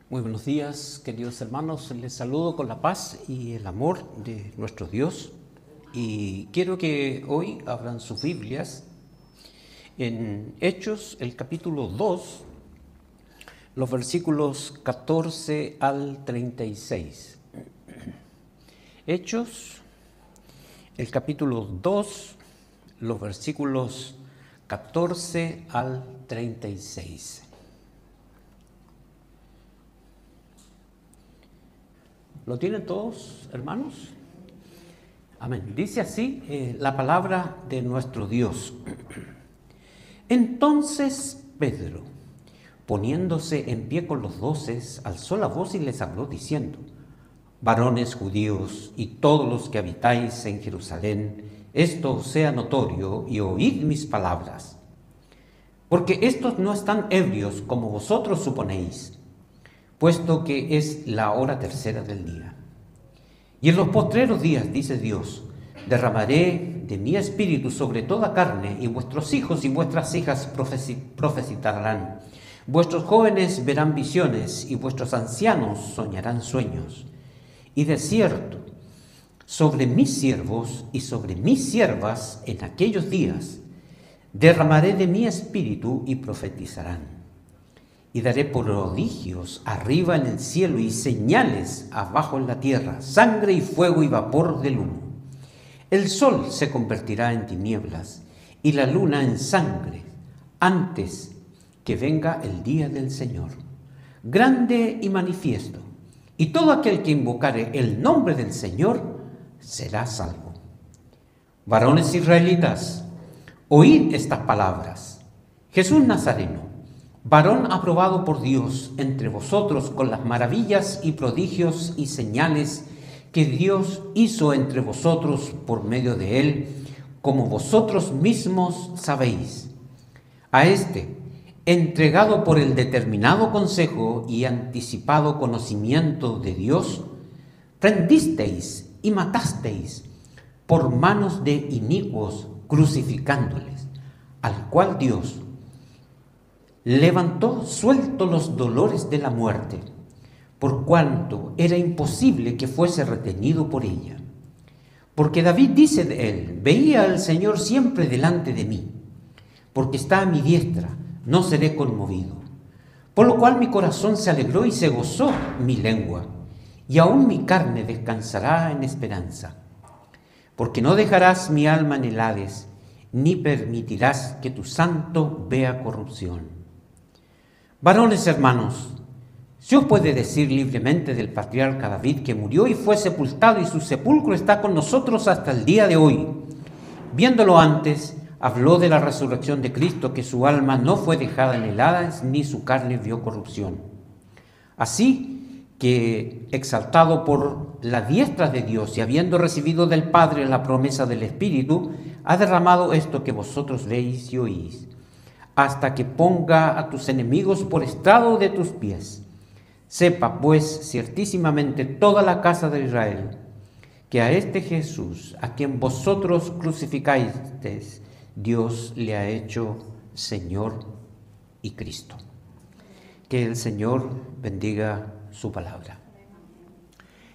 Muy buenos días, queridos hermanos. Les saludo con la paz y el amor de nuestro Dios. Y quiero que hoy abran sus Biblias en Hechos, el capítulo 2, los versículos 14 al 36. Hechos, el capítulo 2, los versículos 14 al 36. ¿Lo tienen todos, hermanos? Amén. Dice así la palabra de nuestro Dios. Entonces Pedro, poniéndose en pie con los 12, alzó la voz y les habló diciendo: varones judíos y todos los que habitáis en Jerusalén, esto sea notorio y oíd mis palabras. Porque estos no están ebrios como vosotros suponéis, puesto que es la hora tercera del día. Y en los postreros días, dice Dios, derramaré de mi espíritu sobre toda carne, y vuestros hijos y vuestras hijas profetizarán. Vuestros jóvenes verán visiones, y vuestros ancianos soñarán sueños. Y de cierto, sobre mis siervos y sobre mis siervas en aquellos días, derramaré de mi espíritu y profetizarán. Y daré prodigios arriba en el cielo y señales abajo en la tierra, sangre y fuego y vapor del humo. El sol se convertirá en tinieblas y la luna en sangre antes que venga el día del Señor, grande y manifiesto. Y todo aquel que invocare el nombre del Señor será salvo. Varones israelitas, oíd estas palabras. Jesús Nazareno, varón aprobado por Dios entre vosotros con las maravillas y prodigios y señales que Dios hizo entre vosotros por medio de él, como vosotros mismos sabéis. A este, entregado por el determinado consejo y anticipado conocimiento de Dios, prendisteis y matasteis por manos de inicuos, crucificándoles, al cual Dios levantó suelto los dolores de la muerte, por cuanto era imposible que fuese retenido por ella. Porque David dice de él: veía al Señor siempre delante de mí, porque está a mi diestra, no seré conmovido. Por lo cual mi corazón se alegró y se gozó mi lengua, y aún mi carne descansará en esperanza. Porque no dejarás mi alma en el Hades, ni permitirás que tu santo vea corrupción. Varones hermanos, se os puede decir libremente del patriarca David, que murió y fue sepultado, y su sepulcro está con nosotros hasta el día de hoy. Viéndolo antes, habló de la resurrección de Cristo, que su alma no fue dejada en el Hades, ni su carne vio corrupción. Así que, exaltado por la diestra de Dios y habiendo recibido del Padre la promesa del Espíritu, ha derramado esto que vosotros veis y oís, hasta que ponga a tus enemigos por estrado de tus pies. Sepa, pues, ciertísimamente toda la casa de Israel, que a este Jesús, a quien vosotros crucificasteis, Dios le ha hecho Señor y Cristo. Que el Señor bendiga su palabra.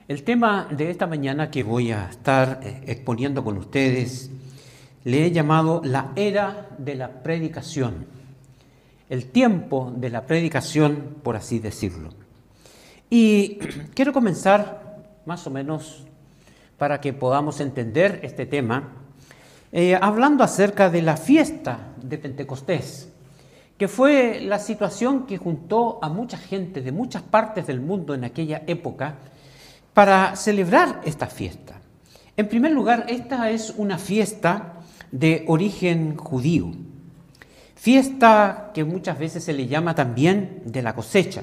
El tema de esta mañana que voy a estar exponiendo con ustedes le he llamado la era de la predicación, el tiempo de la predicación, por así decirlo. Y quiero comenzar más o menos para que podamos entender este tema, hablando acerca de la fiesta de Pentecostés, que fue la situación que juntó a mucha gente de muchas partes del mundo en aquella época para celebrar esta fiesta. En primer lugar, esta es una fiesta de origen judío, fiesta que muchas veces se le llama también de la cosecha.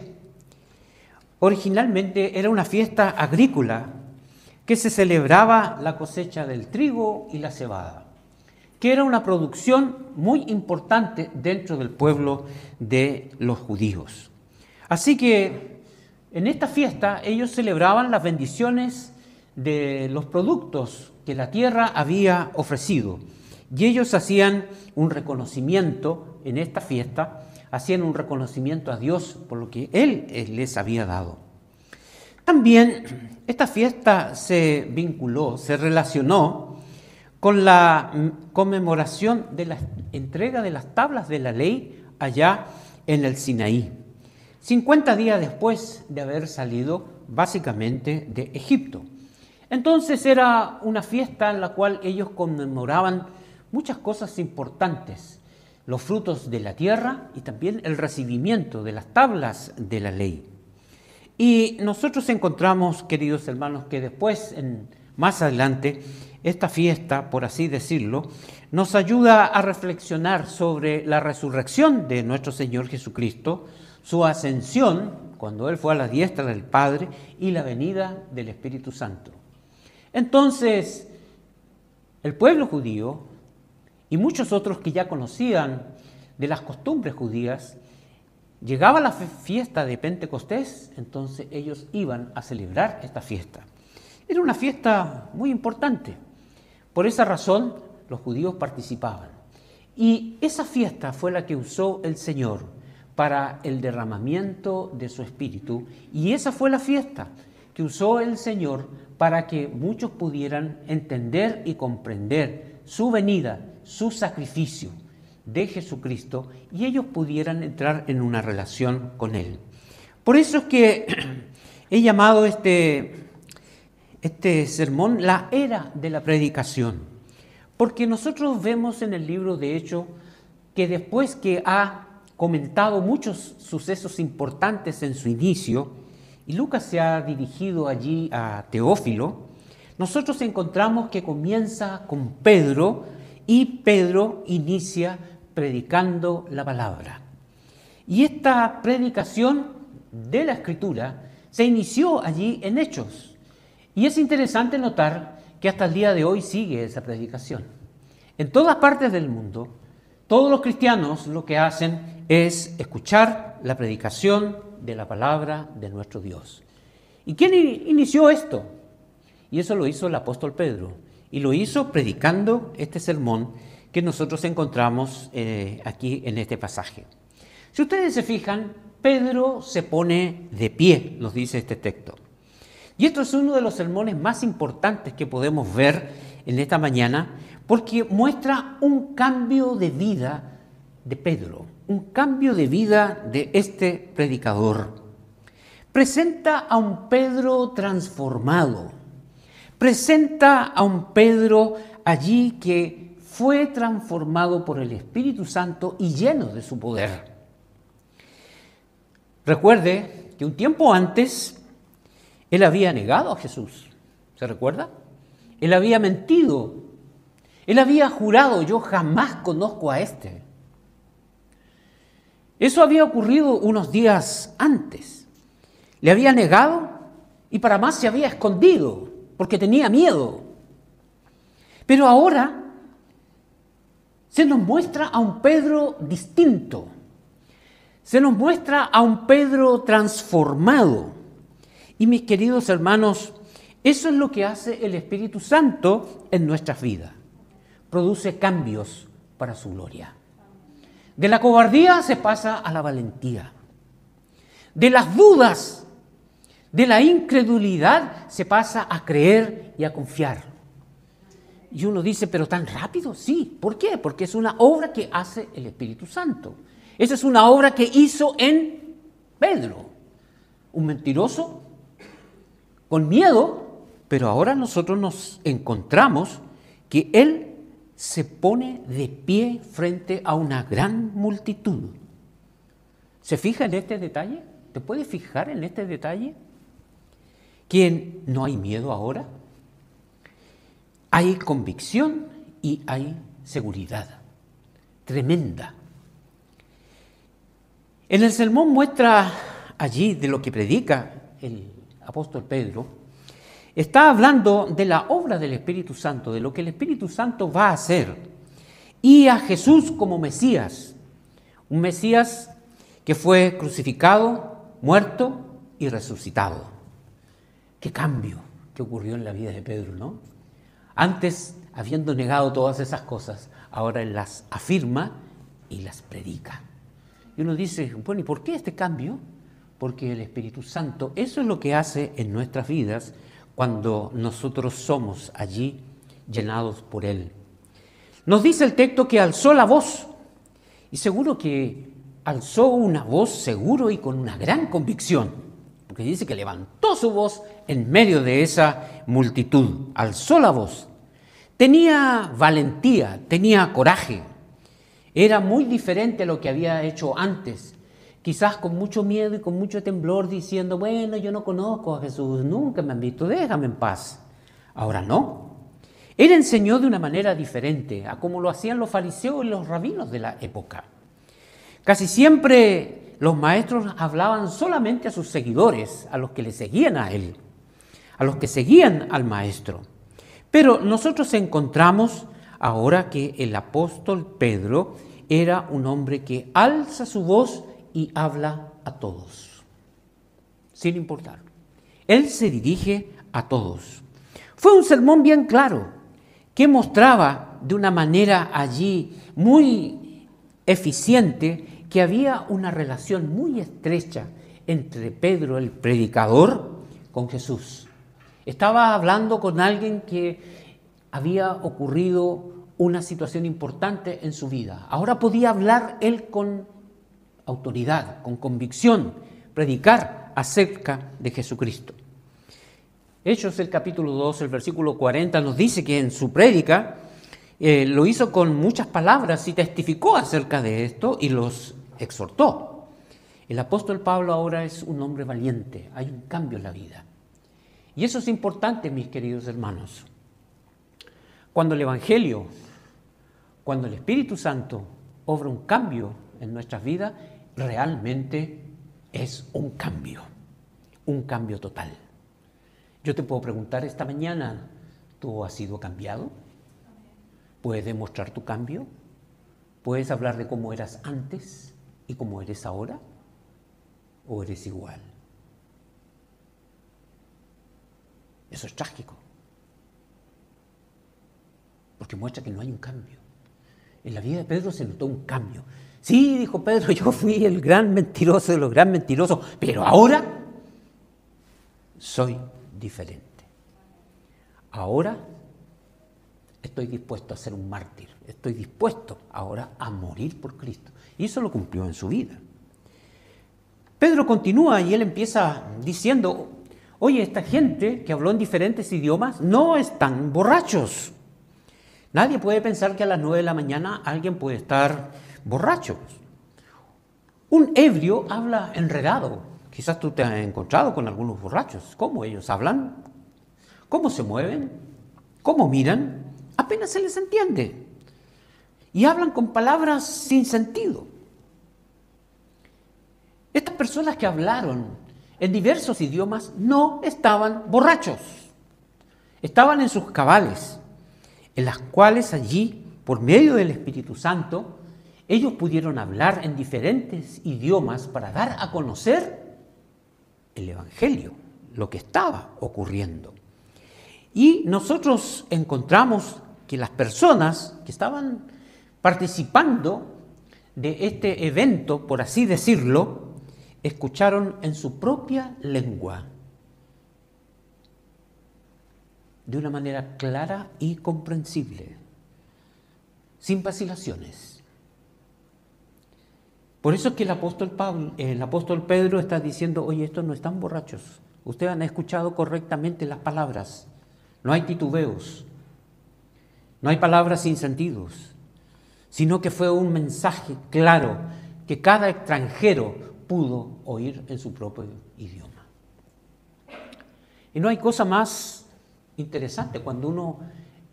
Originalmente era una fiesta agrícola que se celebraba la cosecha del trigo y la cebada, que era una producción muy importante dentro del pueblo de los judíos. Así que en esta fiesta ellos celebraban las bendiciones de los productos que la tierra había ofrecido. Y ellos hacían un reconocimiento en esta fiesta hacían un reconocimiento a Dios por lo que Él les había dado. También esta fiesta se vinculó, se relacionó con la conmemoración de la entrega de las tablas de la ley allá en el Sinaí, 50 días después de haber salido básicamente de Egipto. Entonces era una fiesta en la cual ellos conmemoraban muchas cosas importantes, los frutos de la tierra y también el recibimiento de las tablas de la ley. Y nosotros encontramos, queridos hermanos, que después, más adelante, esta fiesta, por así decirlo, nos ayuda a reflexionar sobre la resurrección de nuestro Señor Jesucristo, su ascensión, cuando Él fue a la diestra del Padre, y la venida del Espíritu Santo. Entonces, el pueblo judío y muchos otros que ya conocían de las costumbres judías, llegaba la fiesta de Pentecostés, entonces ellos iban a celebrar esta fiesta. Era una fiesta muy importante. Por esa razón, los judíos participaban. Y esa fiesta fue la que usó el Señor para el derramamiento de su Espíritu. Y esa fue la fiesta que usó el Señor para que muchos pudieran entender y comprender su venida, su sacrificio de Jesucristo, y ellos pudieran entrar en una relación con Él. Por eso es que he llamado este sermón la era de la predicación, porque nosotros vemos en el libro de Hechos que después que ha comentado muchos sucesos importantes en su inicio, y Lucas se ha dirigido allí a Teófilo, nosotros encontramos que comienza con Pedro, y Pedro inicia predicando la palabra. Y esta predicación de la Escritura se inició allí en Hechos. Y es interesante notar que hasta el día de hoy sigue esa predicación. En todas partes del mundo, todos los cristianos lo que hacen es escuchar la predicación de la palabra de nuestro Dios. ¿Y quién inició esto? Y eso lo hizo el apóstol Pedro. Y lo hizo predicando este sermón que nosotros encontramos aquí en este pasaje. Si ustedes se fijan, Pedro se pone de pie, nos dice este texto. Y esto es uno de los sermones más importantes que podemos ver en esta mañana, porque muestra un cambio de vida de Pedro, un cambio de vida de este predicador. Presenta a un Pedro transformado, presenta a un Pedro allí que fue transformado por el Espíritu Santo y lleno de su poder. Recuerde que un tiempo antes él había negado a Jesús. ¿Se recuerda? Él había mentido. Él había jurado: yo jamás conozco a este. Eso había ocurrido unos días antes. Le había negado y para más se había escondido porque tenía miedo. Pero ahora se nos muestra a un Pedro distinto. Se nos muestra a un Pedro transformado. Y mis queridos hermanos, eso es lo que hace el Espíritu Santo en nuestras vidas. Produce cambios para su gloria. De la cobardía se pasa a la valentía. De las dudas, de la incredulidad, se pasa a creer y a confiar. Y uno dice: ¿pero tan rápido? Sí. ¿Por qué? Porque es una obra que hace el Espíritu Santo. Esa es una obra que hizo en Pedro. Un mentiroso, con miedo, pero ahora nosotros nos encontramos que él se pone de pie frente a una gran multitud. ¿Se fija en este detalle? ¿Te puedes fijar en este detalle? Que no hay miedo ahora. Hay convicción y hay seguridad tremenda. En el sermón muestra allí de lo que predica el apóstol Pedro. Está hablando de la obra del Espíritu Santo, de lo que el Espíritu Santo va a hacer, y a Jesús como Mesías, un Mesías que fue crucificado, muerto y resucitado. Qué cambio que ocurrió en la vida de Pedro, ¿no? Antes, habiendo negado todas esas cosas, ahora él las afirma y las predica. Y uno dice, bueno, ¿y por qué este cambio? Porque el Espíritu Santo, eso es lo que hace en nuestras vidas cuando nosotros somos allí llenados por Él. Nos dice el texto que alzó la voz, y seguro que alzó una voz seguro y con una gran convicción, porque dice que levantó su voz en medio de esa multitud, alzó la voz. Tenía valentía, tenía coraje, era muy diferente a lo que había hecho antes, quizás con mucho miedo y con mucho temblor, diciendo, bueno, yo no conozco a Jesús, nunca me han visto, déjame en paz. Ahora no. Él enseñó de una manera diferente a como lo hacían los fariseos y los rabinos de la época. Casi siempre los maestros hablaban solamente a sus seguidores, a los que le seguían a él, a los que seguían al maestro. Pero nosotros encontramos ahora que el apóstol Pedro era un hombre que alza su voz y habla a todos, sin importar. Él se dirige a todos. Fue un sermón bien claro, que mostraba de una manera allí muy eficiente que había una relación muy estrecha entre Pedro, el predicador, con Jesús. Estaba hablando con alguien que había ocurrido una situación importante en su vida. Ahora podía hablar él con autoridad, con convicción, predicar acerca de Jesucristo. Hechos, el capítulo 2, el versículo 40, nos dice que en su prédica lo hizo con muchas palabras y testificó acerca de esto y los exhortó. El apóstol Pablo ahora es un hombre valiente, hay un cambio en la vida. Y eso es importante, mis queridos hermanos. Cuando el Evangelio, cuando el Espíritu Santo obra un cambio en nuestras vidas, realmente es un cambio total. Yo te puedo preguntar esta mañana, ¿tú has sido cambiado? ¿Puedes demostrar tu cambio? ¿Puedes hablar de cómo eras antes y cómo eres ahora? ¿O eres igual? Eso es trágico, porque muestra que no hay un cambio. En la vida de Pedro se notó un cambio. Sí, dijo Pedro, yo fui el gran mentiroso de los gran mentirosos, pero ahora soy diferente. Ahora estoy dispuesto a ser un mártir, estoy dispuesto ahora a morir por Cristo. Y eso lo cumplió en su vida. Pedro continúa y él empieza diciendo, oye, esta gente que habló en diferentes idiomas no están borrachos. Nadie puede pensar que a las 9 de la mañana alguien puede estar borracho. Un ebrio habla enredado. Quizás tú te has encontrado con algunos borrachos. ¿Cómo ellos hablan? ¿Cómo se mueven? ¿Cómo miran? Apenas se les entiende. Y hablan con palabras sin sentido. Estas personas que hablaron en diversos idiomas no estaban borrachos. Estaban en sus cabales, en las cuales allí, por medio del Espíritu Santo, ellos pudieron hablar en diferentes idiomas para dar a conocer el Evangelio, lo que estaba ocurriendo. Y nosotros encontramos que las personas que estaban participando de este evento, por así decirlo, escucharon en su propia lengua, de una manera clara y comprensible, sin vacilaciones. Por eso es que el apóstol Pedro está diciendo, oye, estos no están borrachos, ustedes han escuchado correctamente las palabras, no hay titubeos, no hay palabras sin sentidos, sino que fue un mensaje claro que cada extranjero pudo oír en su propio idioma. Y no hay cosa más interesante cuando uno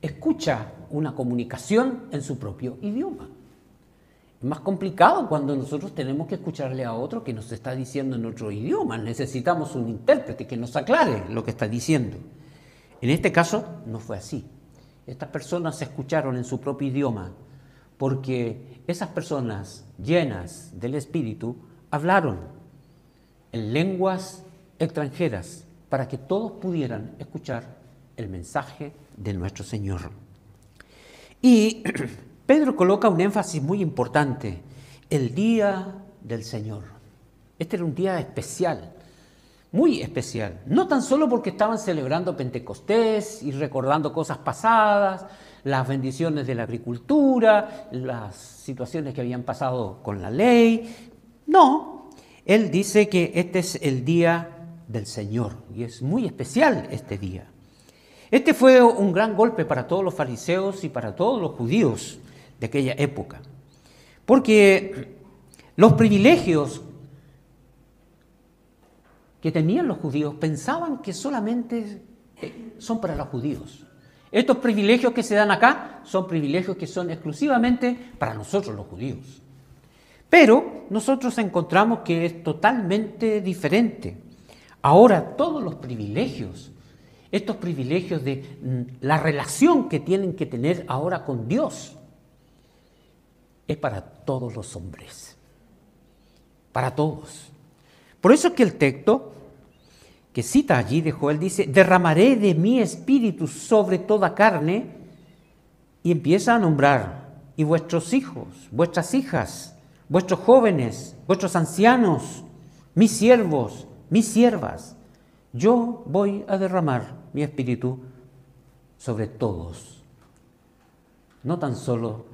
escucha una comunicación en su propio idioma. Es más complicado cuando nosotros tenemos que escucharle a otro que nos está diciendo en otro idioma. Necesitamos un intérprete que nos aclare lo que está diciendo. En este caso no fue así. Estas personas se escucharon en su propio idioma porque esas personas llenas del Espíritu hablaron en lenguas extranjeras para que todos pudieran escuchar el mensaje de nuestro Señor. Y Pedro coloca un énfasis muy importante. El día del Señor. Este era un día especial, muy especial. No tan solo porque estaban celebrando Pentecostés y recordando cosas pasadas, las bendiciones de la agricultura, las situaciones que habían pasado con la ley. No, él dice que este es el día del Señor y es muy especial este día. Este fue un gran golpe para todos los fariseos y para todos los judíos de aquella época, porque los privilegios que tenían los judíos pensaban que solamente son para los judíos. Estos privilegios que se dan acá son privilegios que son exclusivamente para nosotros los judíos. Pero nosotros encontramos que es totalmente diferente. Ahora todos los privilegios, estos privilegios de la relación que tienen que tener ahora con Dios, es para todos los hombres, para todos. Por eso es que el texto que cita allí de Joel dice, derramaré de mi espíritu sobre toda carne, y empieza a nombrar, y vuestros hijos, vuestras hijas, vuestros jóvenes, vuestros ancianos, mis siervos, mis siervas, yo voy a derramar mi espíritu sobre todos, no tan solo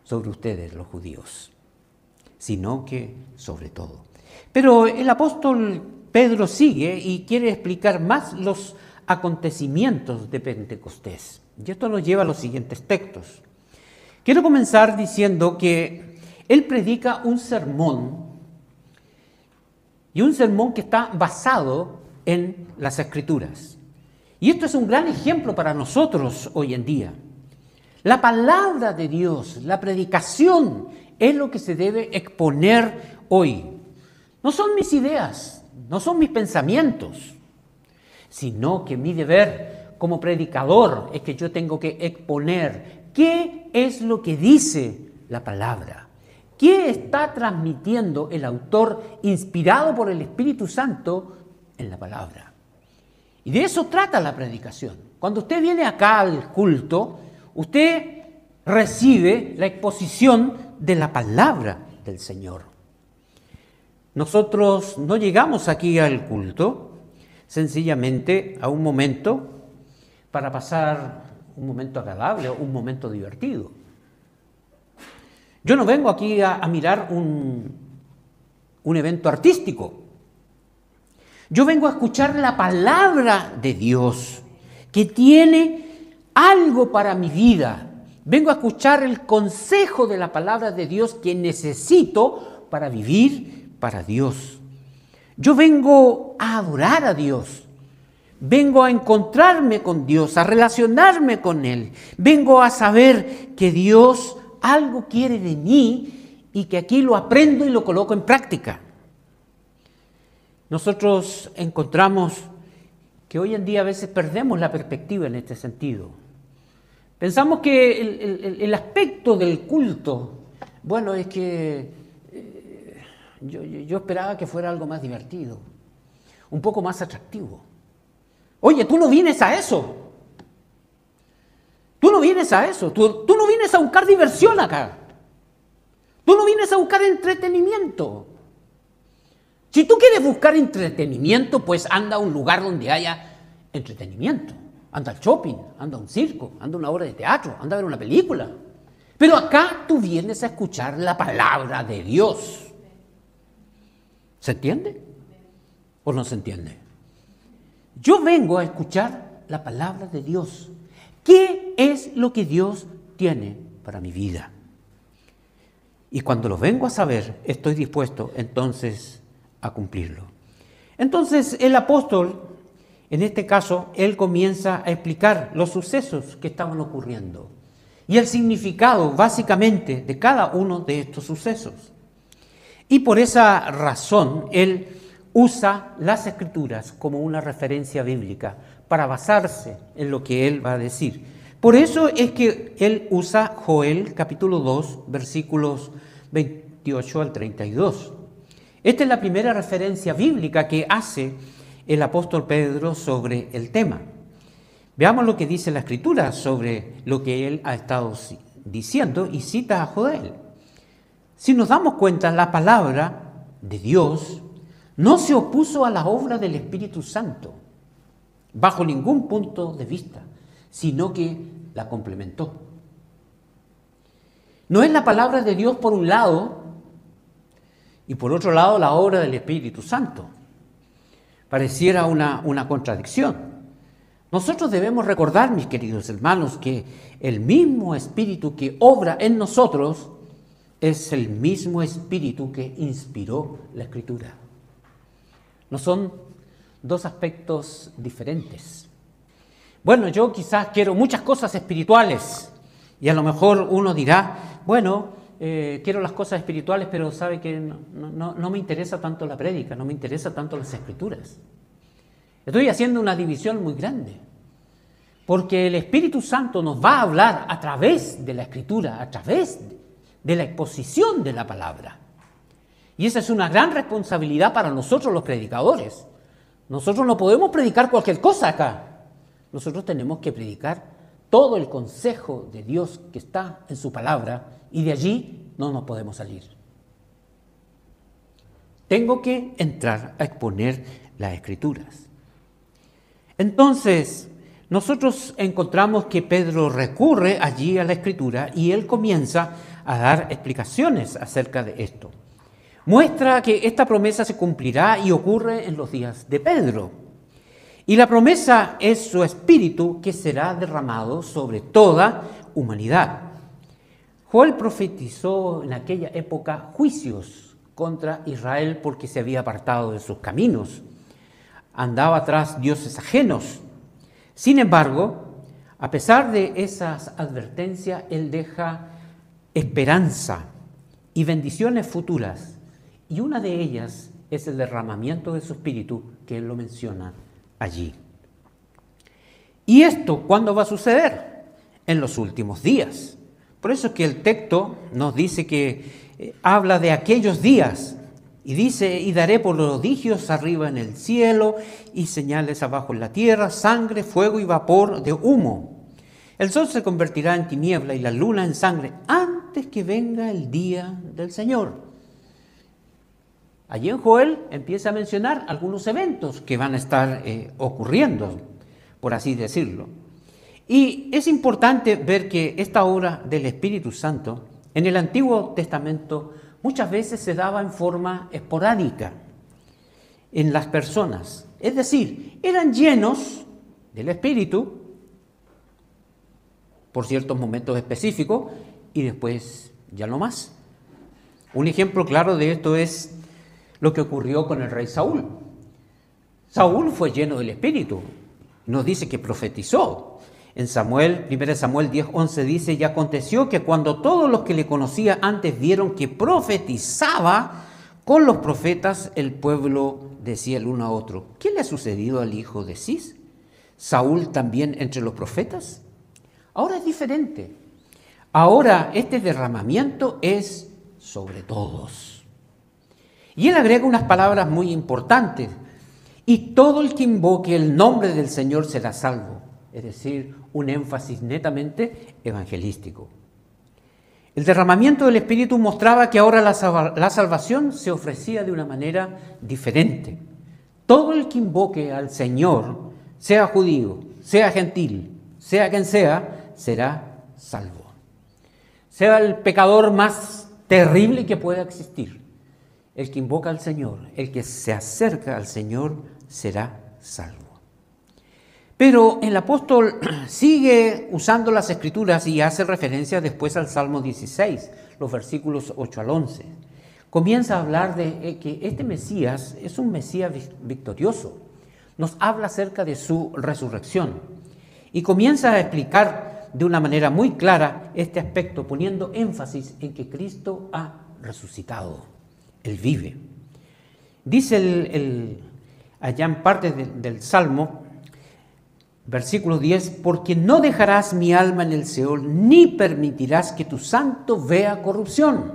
sobre ustedes los judíos, sino que sobre todo. Pero el apóstol Pedro sigue y quiere explicar más los acontecimientos de Pentecostés. Y esto nos lleva a los siguientes textos. Quiero comenzar diciendo que él predica un sermón, y un sermón que está basado en las Escrituras. Y esto es un gran ejemplo para nosotros hoy en día. La palabra de Dios, la predicación, es lo que se debe exponer hoy. No son mis ideas, no son mis pensamientos, sino que mi deber como predicador es que yo tengo que exponer qué es lo que dice la palabra, qué está transmitiendo el autor inspirado por el Espíritu Santo en la palabra. Y de eso trata la predicación. Cuando usted viene acá al culto, usted recibe la exposición de la palabra del Señor. Nosotros no llegamos aquí al culto sencillamente a un momento para pasar un momento agradable o un momento divertido. Yo no vengo aquí a mirar un evento artístico. Yo vengo a escuchar la palabra de Dios que tiene algo para mi vida. Vengo a escuchar el consejo de la palabra de Dios que necesito para vivir para Dios. Yo vengo a adorar a Dios. Vengo a encontrarme con Dios, a relacionarme con Él. Vengo a saber que Dios algo quiere de mí y que aquí lo aprendo y lo coloco en práctica. Nosotros encontramos que hoy en día a veces perdemos la perspectiva en este sentido. Pensamos que el aspecto del culto, bueno, es que yo esperaba que fuera algo más divertido, un poco más atractivo. Oye, tú no vienes a eso. Tú no vienes a eso. Tú no vienes a buscar diversión acá. Tú no vienes a buscar entretenimiento. Si tú quieres buscar entretenimiento, pues anda a un lugar donde haya entretenimiento. Anda al shopping, anda a un circo, anda a una obra de teatro, anda a ver una película. Pero acá tú vienes a escuchar la palabra de Dios. ¿Se entiende? ¿O no se entiende? Yo vengo a escuchar la palabra de Dios. ¿Qué es lo que Dios tiene para mi vida? Y cuando lo vengo a saber, estoy dispuesto entonces a cumplirlo. Entonces el apóstol, en este caso, él comienza a explicar los sucesos que estaban ocurriendo y el significado básicamente de cada uno de estos sucesos. Y por esa razón, él usa las Escrituras como una referencia bíblica para basarse en lo que él va a decir. Por eso es que él usa Joel capítulo 2, versículos 28 al 32. Esta es la primera referencia bíblica que hace el apóstol Pedro sobre el tema. Veamos lo que dice la Escritura sobre lo que él ha estado diciendo y cita a Joel. Si nos damos cuenta, la palabra de Dios no se opuso a la obra del Espíritu Santo, bajo ningún punto de vista, sino que la complementó. No es la palabra de Dios por un lado y por otro lado la obra del Espíritu Santo. Pareciera una contradicción. Nosotros debemos recordar, mis queridos hermanos, que el mismo Espíritu que obra en nosotros es el mismo Espíritu que inspiró la Escritura. No son dos aspectos diferentes. Bueno, yo quizás quiero muchas cosas espirituales y a lo mejor uno dirá, bueno, quiero las cosas espirituales, pero sabe que no me interesa tanto la prédica, no me interesa tanto las Escrituras. Estoy haciendo una división muy grande, porque el Espíritu Santo nos va a hablar a través de la Escritura, a través de la exposición de la palabra. Y esa es una gran responsabilidad para nosotros los predicadores. Nosotros no podemos predicar cualquier cosa acá. Nosotros tenemos que predicar todo el consejo de Dios que está en su palabra y de allí no nos podemos salir. Tengo que entrar a exponer las Escrituras. Entonces, nosotros encontramos que Pedro recurre allí a la Escritura y él comienza a dar explicaciones acerca de esto. Muestra que esta promesa se cumplirá y ocurre en los días de Pedro. Y la promesa es su espíritu que será derramado sobre toda humanidad. Joel profetizó en aquella época juicios contra Israel porque se había apartado de sus caminos. Andaba tras dioses ajenos. Sin embargo, a pesar de esas advertencias, él deja esperanza y bendiciones futuras. Y una de ellas es el derramamiento de su espíritu, que él lo menciona allí. ¿Y esto cuándo va a suceder? En los últimos días. Por eso es que el texto nos dice que habla de aquellos días. Y dice, y daré prodigios arriba en el cielo y señales abajo en la tierra, sangre, fuego y vapor de humo. El sol se convertirá en tiniebla y la luna en sangre antes que venga el día del Señor. Allí en Joel empieza a mencionar algunos eventos que van a estar ocurriendo, por así decirlo. Y es importante ver que esta obra del Espíritu Santo en el Antiguo Testamento muchas veces se daba en forma esporádica en las personas. Es decir, eran llenos del Espíritu por ciertos momentos específicos y después ya no más. Un ejemplo claro de esto es lo que ocurrió con el rey Saúl. Saúl fue lleno del Espíritu. Nos dice que profetizó. En 1 Samuel 10:11 dice, y aconteció que cuando todos los que le conocían antes vieron que profetizaba con los profetas, el pueblo decía el uno a otro, ¿qué le ha sucedido al hijo de Cis? ¿Saúl también entre los profetas? Ahora es diferente. Ahora este derramamiento es sobre todos. Y él agrega unas palabras muy importantes. Y todo el que invoque el nombre del Señor será salvo. Es decir, un énfasis netamente evangelístico. El derramamiento del Espíritu mostraba que ahora la salvación se ofrecía de una manera diferente. Todo el que invoque al Señor, sea judío, sea gentil, sea quien sea, será salvo. Sea el pecador más terrible que pueda existir. El que invoca al Señor, el que se acerca al Señor, será salvo. Pero el apóstol sigue usando las Escrituras y hace referencia después al Salmo 16, los versículos 8 al 11. Comienza a hablar de que este Mesías es un Mesías victorioso. Nos habla acerca de su resurrección y comienza a explicar de una manera muy clara este aspecto, poniendo énfasis en que Cristo ha resucitado. Él vive. Dice allá en parte del Salmo, versículo 10, porque no dejarás mi alma en el Seol, ni permitirás que tu santo vea corrupción.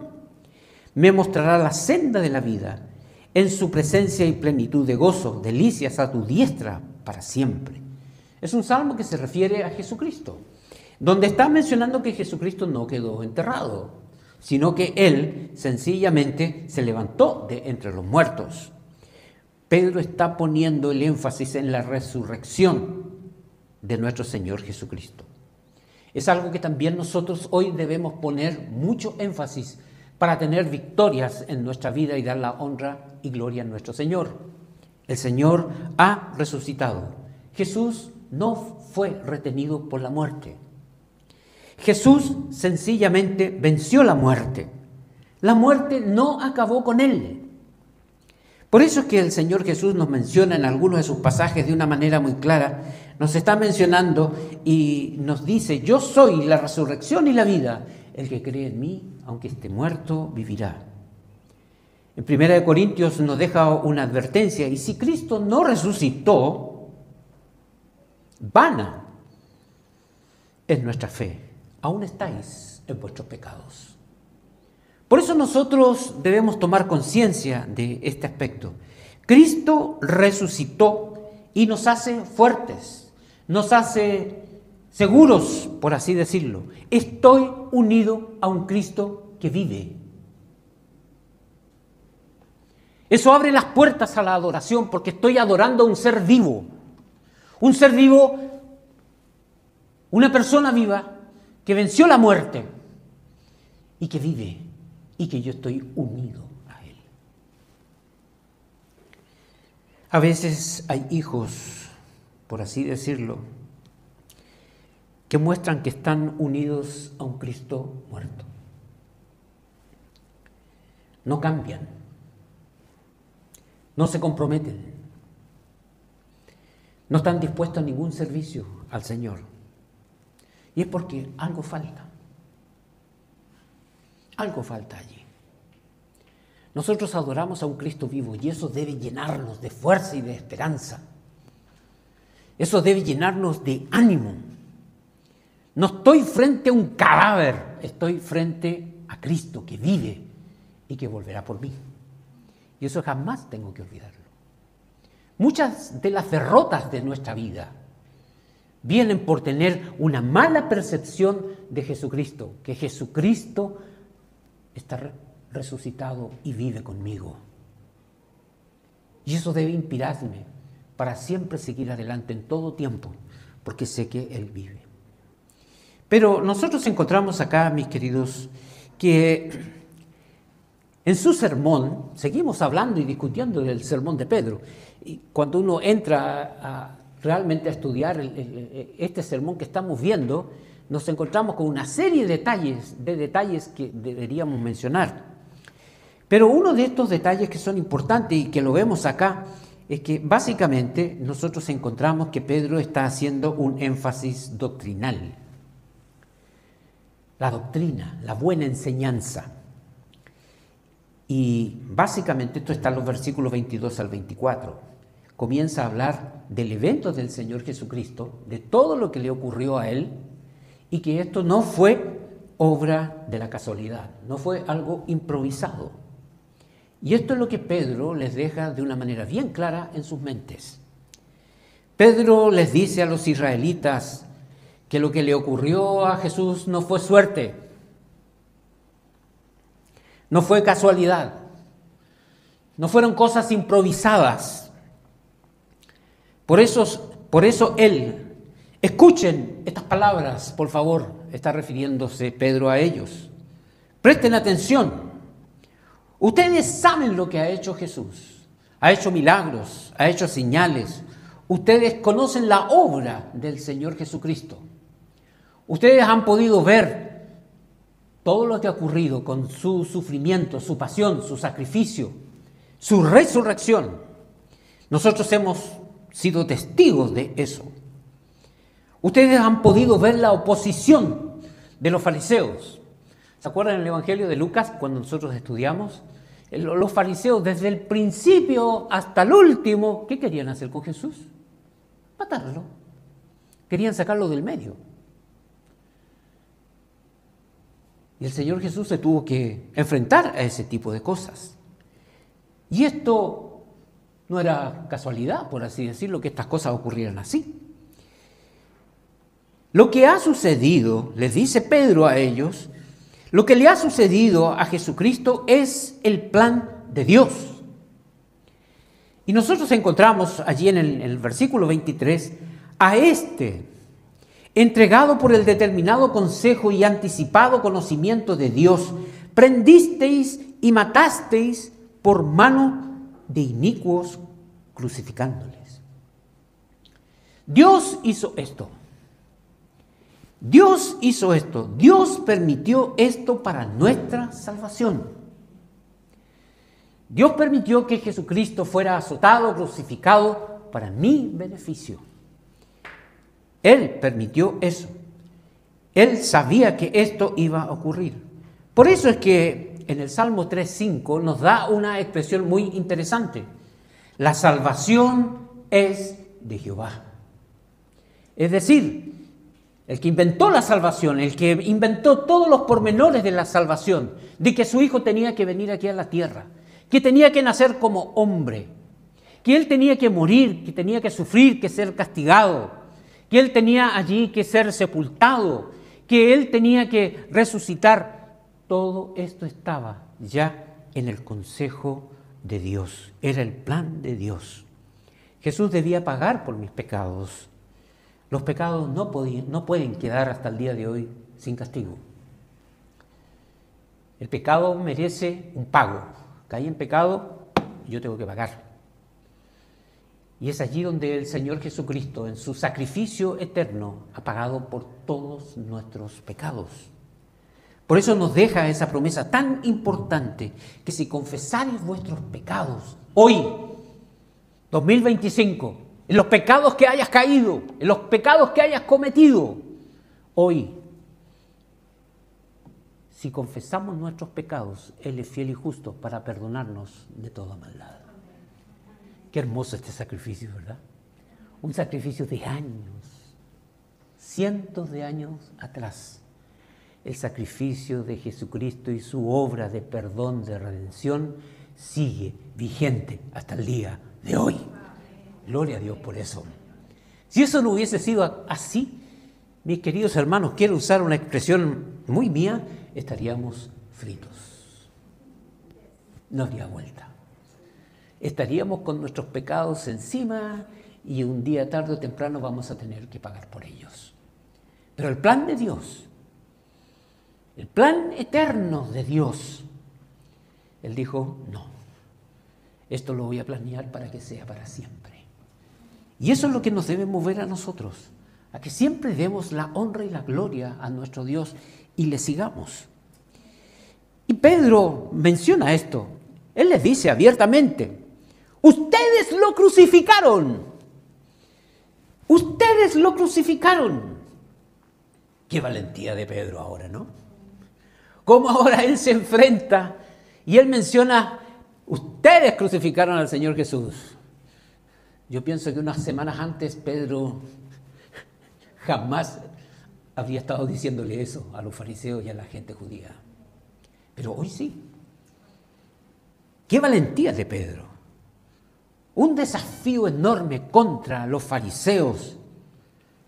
Me mostrará la senda de la vida, en su presencia y plenitud de gozo, delicias a tu diestra para siempre. Es un salmo que se refiere a Jesucristo, donde está mencionando que Jesucristo no quedó enterrado, sino que Él sencillamente se levantó de entre los muertos. Pedro está poniendo el énfasis en la resurrección de nuestro Señor Jesucristo. Es algo que también nosotros hoy debemos poner mucho énfasis para tener victorias en nuestra vida y dar la honra y gloria a nuestro Señor. El Señor ha resucitado. Jesús no fue retenido por la muerte. Jesús sencillamente venció la muerte. La muerte no acabó con Él. Por eso es que el Señor Jesús nos menciona en algunos de sus pasajes de una manera muy clara. Nos está mencionando y nos dice: yo soy la resurrección y la vida. El que cree en mí, aunque esté muerto, vivirá. En 1 Corintios nos deja una advertencia: y si Cristo no resucitó, vana es nuestra fe. Aún estáis en vuestros pecados. Por eso nosotros debemos tomar conciencia de este aspecto. Cristo resucitó y nos hace fuertes, nos hace seguros, por así decirlo. Estoy unido a un Cristo que vive. Eso abre las puertas a la adoración, porque estoy adorando a un ser vivo. Un ser vivo, una persona viva que venció la muerte y que vive, y que yo estoy unido a Él. A veces hay hijos, por así decirlo, que muestran que están unidos a un Cristo muerto. No cambian, no se comprometen, no están dispuestos a ningún servicio al Señor. Y es porque algo falta. Algo falta allí. Nosotros adoramos a un Cristo vivo y eso debe llenarnos de fuerza y de esperanza. Eso debe llenarnos de ánimo. No estoy frente a un cadáver, estoy frente a Cristo que vive y que volverá por mí. Y eso jamás tengo que olvidarlo. Muchas de las derrotas de nuestra vida vienen por tener una mala percepción de Jesucristo, que Jesucristo está resucitado y vive conmigo. Y eso debe inspirarme para siempre seguir adelante en todo tiempo, porque sé que Él vive. Pero nosotros encontramos acá, mis queridos, que en su sermón, seguimos hablando y discutiendo del sermón de Pedro, y cuando uno entra realmente a estudiar este sermón que estamos viendo, nos encontramos con una serie de detalles que deberíamos mencionar. Pero uno de estos detalles que son importantes y que lo vemos acá es que básicamente nosotros encontramos que Pedro está haciendo un énfasis doctrinal. La doctrina, la buena enseñanza. Y básicamente esto está en los versículos 22 al 24. Comienza a hablar del evento del Señor Jesucristo, de todo lo que le ocurrió a Él, y que esto no fue obra de la casualidad, no fue algo improvisado. Y esto es lo que Pedro les deja de una manera bien clara en sus mentes. Pedro les dice a los israelitas que lo que le ocurrió a Jesús no fue suerte, no fue casualidad, no fueron cosas improvisadas. Por eso él, escuchen estas palabras, por favor, está refiriéndose Pedro a ellos. Presten atención. Ustedes saben lo que ha hecho Jesús. Ha hecho milagros, ha hecho señales. Ustedes conocen la obra del Señor Jesucristo. Ustedes han podido ver todo lo que ha ocurrido con su sufrimiento, su pasión, su sacrificio, su resurrección. Nosotros hemos sido testigos de eso. Ustedes han podido ver la oposición de los fariseos. ¿Se acuerdan en el Evangelio de Lucas cuando nosotros estudiamos? Los fariseos desde el principio hasta el último, ¿qué querían hacer con Jesús? Matarlo. Querían sacarlo del medio. Y el Señor Jesús se tuvo que enfrentar a ese tipo de cosas. Y esto no era casualidad, por así decirlo, que estas cosas ocurrieran así. Lo que ha sucedido, les dice Pedro a ellos, Lo que le ha sucedido a Jesucristo es el plan de Dios. Y nosotros encontramos allí en el versículo 23, a este, entregado por el determinado consejo y anticipado conocimiento de Dios, prendisteis y matasteis por mano de inicuos, crucificándoles. Dios hizo esto. Dios hizo esto. Dios permitió esto para nuestra salvación. Dios permitió que Jesucristo fuera azotado, crucificado para mi beneficio. Él permitió eso. Él sabía que esto iba a ocurrir. Por eso es que en el Salmo 3:5 nos da una expresión muy interesante. La salvación es de Jehová. Es decir, el que inventó la salvación, el que inventó todos los pormenores de la salvación, de que su Hijo tenía que venir aquí a la tierra, que tenía que nacer como hombre, que Él tenía que morir, que tenía que sufrir, que ser castigado, que Él tenía allí que ser sepultado, que Él tenía que resucitar. Todo esto estaba ya en el consejo de Dios, era el plan de Dios. Jesús debía pagar por mis pecados. Los pecados no pueden quedar hasta el día de hoy sin castigo. El pecado merece un pago. Caí en pecado y yo tengo que pagar. Y es allí donde el Señor Jesucristo, en su sacrificio eterno, ha pagado por todos nuestros pecados. Por eso nos deja esa promesa tan importante, que si confesares vuestros pecados, hoy, 2025, en los pecados que hayas caído, en los pecados que hayas cometido, hoy, si confesamos nuestros pecados, Él es fiel y justo para perdonarnos de toda maldad. Qué hermoso este sacrificio, ¿verdad? Un sacrificio de años, cientos de años atrás. El sacrificio de Jesucristo y su obra de perdón, de redención, sigue vigente hasta el día de hoy. Gloria a Dios por eso. Si eso no hubiese sido así, mis queridos hermanos, quiero usar una expresión muy mía, estaríamos fritos. No habría vuelta. Estaríamos con nuestros pecados encima y un día tarde o temprano vamos a tener que pagar por ellos. Pero el plan de Dios, el plan eterno de Dios, Él dijo, no, esto lo voy a planear para que sea para siempre. Y eso es lo que nos debe mover a nosotros, a que siempre demos la honra y la gloria a nuestro Dios y le sigamos. Y Pedro menciona esto. Él les dice abiertamente, ustedes lo crucificaron. Ustedes lo crucificaron. Qué valentía de Pedro ahora, ¿no? Cómo ahora él se enfrenta y él menciona, ustedes crucificaron al Señor Jesús. Yo pienso que unas semanas antes Pedro jamás habría estado diciéndole eso a los fariseos y a la gente judía. Pero hoy sí. ¡Qué valentía de Pedro! Un desafío enorme contra los fariseos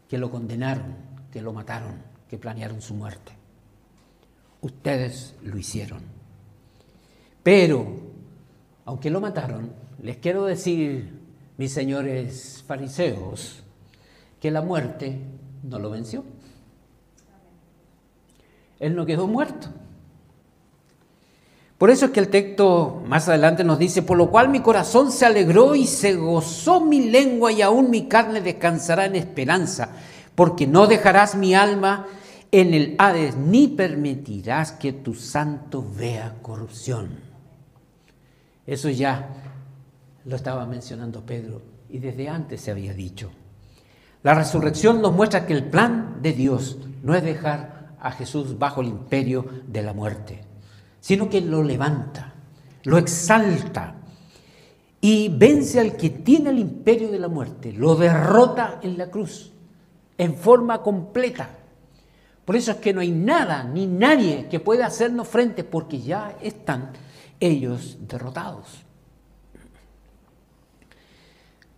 que lo condenaron, que lo mataron, que planearon su muerte. Ustedes lo hicieron. Pero, aunque lo mataron, les quiero decir, mis señores fariseos, que la muerte no lo venció. Él no quedó muerto. Por eso es que el texto más adelante nos dice, por lo cual mi corazón se alegró y se gozó mi lengua y aún mi carne descansará en esperanza, porque no dejarás mi alma en el Hades, ni permitirás que tu santo vea corrupción. Eso ya lo estaba mencionando Pedro y desde antes se había dicho. La resurrección nos muestra que el plan de Dios no es dejar a Jesús bajo el imperio de la muerte, sino que lo levanta, lo exalta y vence al que tiene el imperio de la muerte, lo derrota en la cruz, en forma completa. Por eso es que no hay nada ni nadie que pueda hacernos frente, porque ya están ellos derrotados.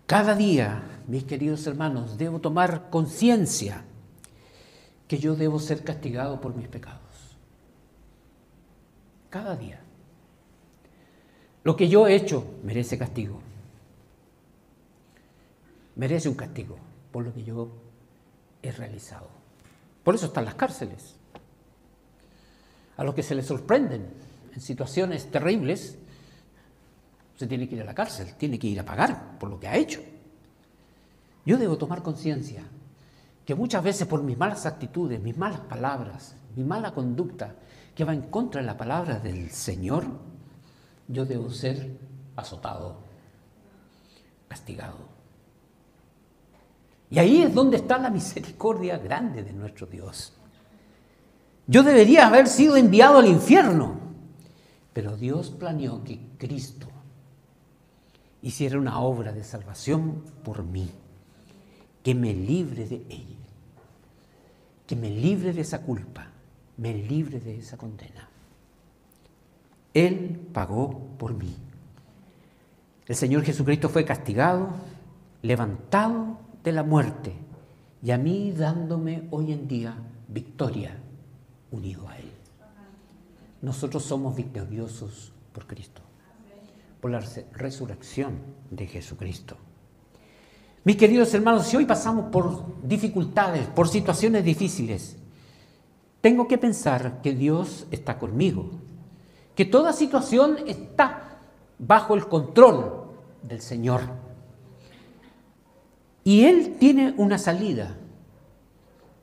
Cada día, mis queridos hermanos, debo tomar conciencia que yo debo ser castigado por mis pecados. cada día. Lo que yo he hecho merece castigo. Merece un castigo por lo que yo he realizado. Por eso están las cárceles. A los que se les sorprenden en situaciones terribles, se tiene que ir a la cárcel, tiene que ir a pagar por lo que ha hecho. Yo debo tomar conciencia que muchas veces por mis malas actitudes, mis malas palabras, mi mala conducta, que va en contra de la palabra del Señor, yo debo ser azotado, castigado. Y ahí es donde está la misericordia grande de nuestro Dios. Yo debería haber sido enviado al infierno, pero Dios planeó que Cristo hiciera una obra de salvación por mí, que me libre de ella, que me libre de esa culpa, me libre de esa condena. Él pagó por mí. El Señor Jesucristo fue castigado, levantado de la muerte, y a mí dándome hoy en día victoria unido a Él. Nosotros somos victoriosos por Cristo, por la resurrección de Jesucristo. Mis queridos hermanos, si hoy pasamos por dificultades, por situaciones difíciles, tengo que pensar que Dios está conmigo, que toda situación está bajo el control del Señor. Y Él tiene una salida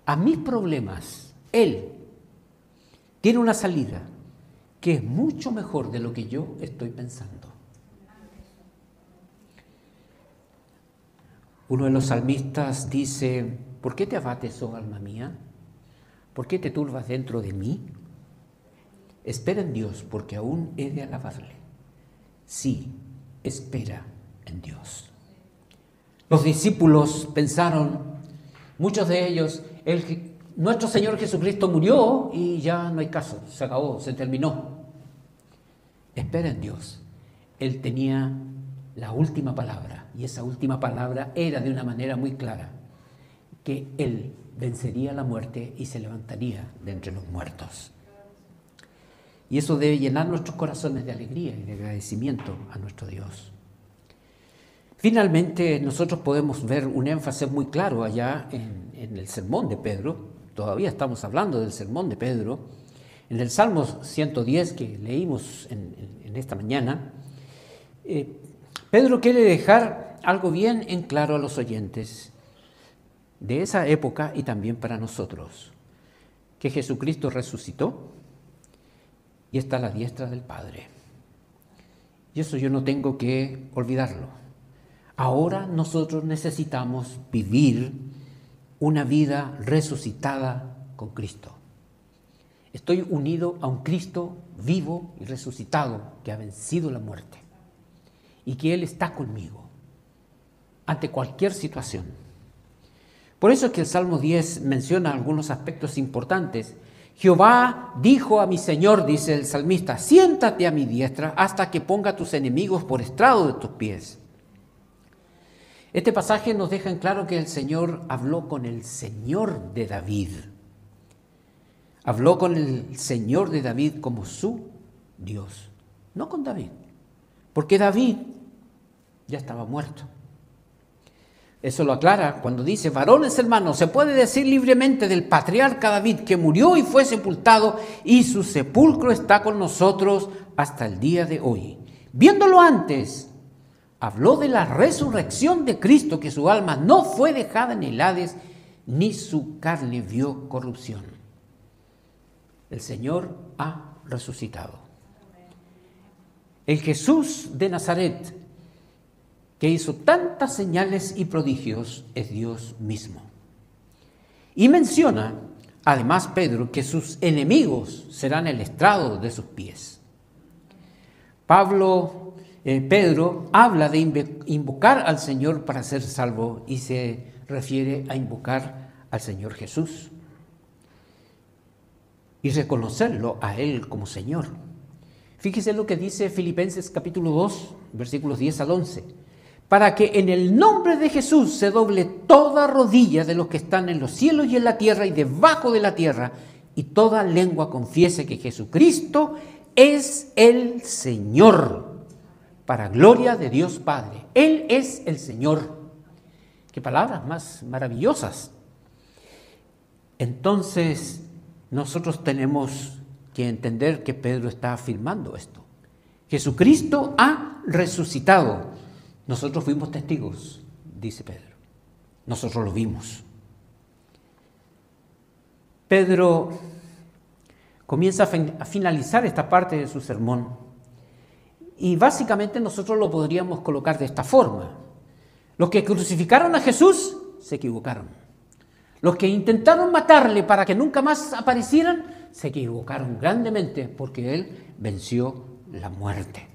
a mis problemas. Él tiene una salida que es mucho mejor de lo que yo estoy pensando. Uno de los salmistas dice: ¿por qué te abates, oh alma mía? ¿Por qué te turbas dentro de mí? Espera en Dios, porque aún he de alabarle. Sí, espera en Dios. Los discípulos pensaron, muchos de ellos, nuestro Señor Jesucristo murió y ya no hay caso, se acabó, se terminó. Espera en Dios. Él tenía la última palabra, y esa última palabra era de una manera muy clara, que Él vencería la muerte y se levantaría de entre los muertos. Y eso debe llenar nuestros corazones de alegría y de agradecimiento a nuestro Dios. Finalmente, nosotros podemos ver un énfasis muy claro allá en el sermón de Pedro. Todavía estamos hablando del sermón de Pedro. En el Salmo 110 que leímos en esta mañana, Pedro quiere dejar algo bien en claro a los oyentes de esa época y también para nosotros, que Jesucristo resucitó y está a la diestra del Padre. Y eso yo no tengo que olvidarlo. Ahora nosotros necesitamos vivir una vida resucitada con Cristo. Estoy unido a un Cristo vivo y resucitado que ha vencido la muerte y que Él está conmigo ante cualquier situación. Por eso es que el Salmo 10 menciona algunos aspectos importantes. Jehová dijo a mi Señor, dice el salmista, siéntate a mi diestra hasta que ponga a tus enemigos por estrado de tus pies. Este pasaje nos deja en claro que el Señor habló con el Señor de David. Habló con el Señor de David como su Dios, no con David, porque David ya estaba muerto. Eso lo aclara cuando dice, varones hermanos, se puede decir libremente del patriarca David que murió y fue sepultado y su sepulcro está con nosotros hasta el día de hoy. Viéndolo antes, habló de la resurrección de Cristo, que su alma no fue dejada en el Hades, ni su carne vio corrupción. El Señor ha resucitado. El Jesús de Nazaret, que hizo tantas señales y prodigios, es Dios mismo. Y menciona, además, Pedro, que sus enemigos serán el estrado de sus pies. Pedro habla de invocar al Señor para ser salvo y se refiere a invocar al Señor Jesús y reconocerlo a Él como Señor. Fíjese lo que dice Filipenses capítulo 2, versículos 10 al 11. Para que en el nombre de Jesús se doble toda rodilla de los que están en los cielos y en la tierra y debajo de la tierra, y toda lengua confiese que Jesucristo es el Señor, para gloria de Dios Padre. Él es el Señor. Qué palabras más maravillosas. Entonces, nosotros tenemos que entender que Pedro está afirmando esto. Jesucristo ha resucitado. Nosotros fuimos testigos, dice Pedro. Nosotros lo vimos. Pedro comienza a finalizar esta parte de su sermón y básicamente nosotros lo podríamos colocar de esta forma. Los que crucificaron a Jesús se equivocaron. Los que intentaron matarle para que nunca más aparecieran se equivocaron grandemente porque Él venció la muerte.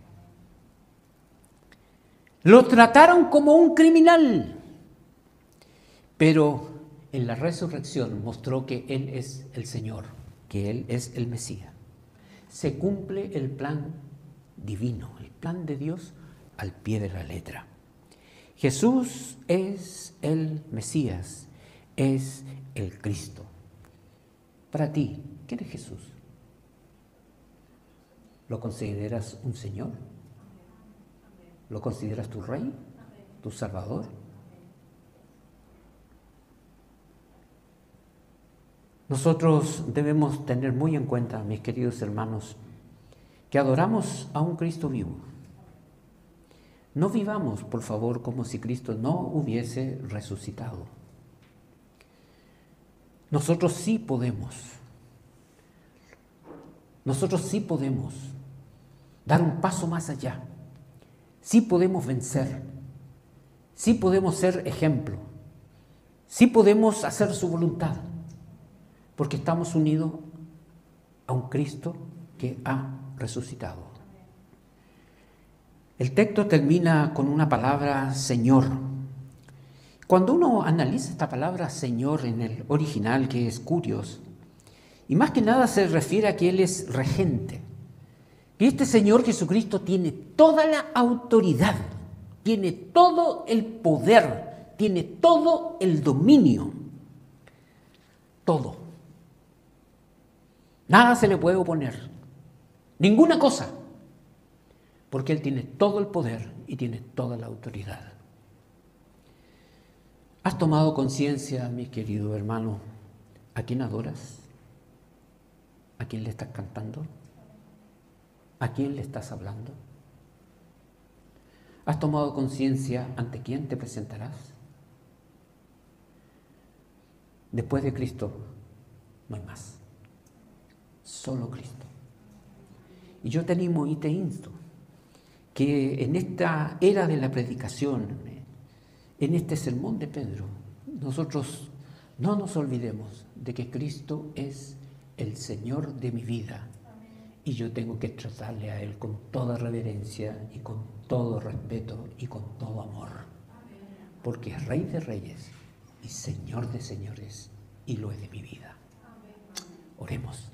Lo trataron como un criminal, pero en la resurrección mostró que Él es el Señor, que Él es el Mesías. Se cumple el plan divino, el plan de Dios al pie de la letra. Jesús es el Mesías, es el Cristo. Para ti, ¿quién es Jesús? ¿Lo consideras un Señor? ¿Lo consideras tu Rey, tu Salvador? Nosotros debemos tener muy en cuenta, mis queridos hermanos, que adoramos a un Cristo vivo. No vivamos, por favor, como si Cristo no hubiese resucitado. Nosotros sí podemos. Nosotros sí podemos dar un paso más allá. Sí podemos vencer. Sí podemos ser ejemplo. Sí podemos hacer su voluntad. Porque estamos unidos a un Cristo que ha resucitado. El texto termina con una palabra Señor. Cuando uno analiza esta palabra Señor en el original, que es curios, y más que nada se refiere a que Él es regente. Y este Señor Jesucristo tiene toda la autoridad, tiene todo el poder, tiene todo el dominio. Todo. Nada se le puede oponer. Ninguna cosa. Porque Él tiene todo el poder y tiene toda la autoridad. ¿Has tomado conciencia, mi querido hermano, a quién adoras? ¿A quién le estás cantando? ¿A quién le estás hablando? ¿Has tomado conciencia ante quién te presentarás? Después de Cristo no hay más. Solo Cristo. Y yo te animo y te insto que en esta era de la predicación, en este sermón de Pedro, nosotros no nos olvidemos de que Cristo es el Señor de mi vida y yo tengo que tratarle a Él con toda reverencia y con todo respeto y con todo amor, porque es Rey de Reyes y Señor de Señores y lo es de mi vida. Oremos.